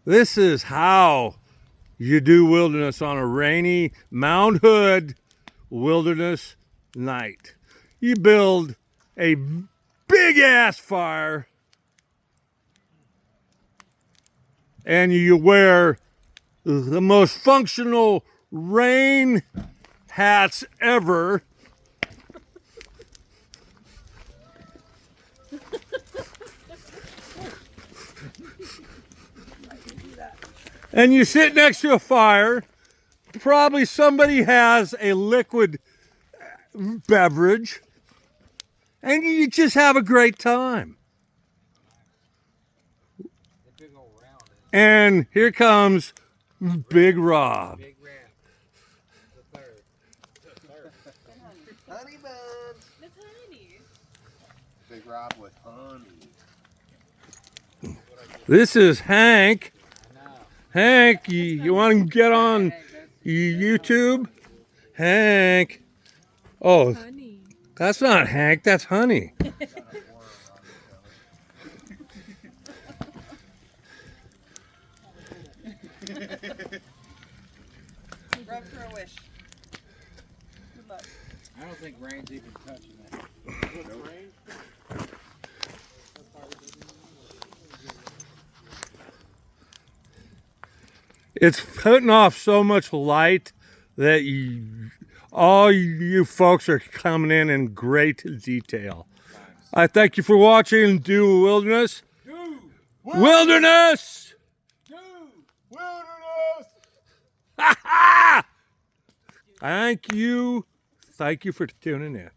This is how you do wilderness on a rainy Mount Hood wilderness night. You build a big ass fire and you wear the most functional rain hats ever. And you sit next to a fire. Probably somebody has a liquid beverage. And you just have a great time. And here comes Big Rob. Big Ram. The third. Honey buns. With honey. Big Rob with honey. This is Hank. Hank, you want to get on YouTube? Hank. Oh, Honey. that's not Hank, that's Honey. Rub for a wish. Good luck. I don't think Rain's even touching that. It's putting off so much light that all you folks are coming in great detail. I thank you for watching Do Wilderness. Do Wilderness! wilderness. Thank you. Thank you for tuning in.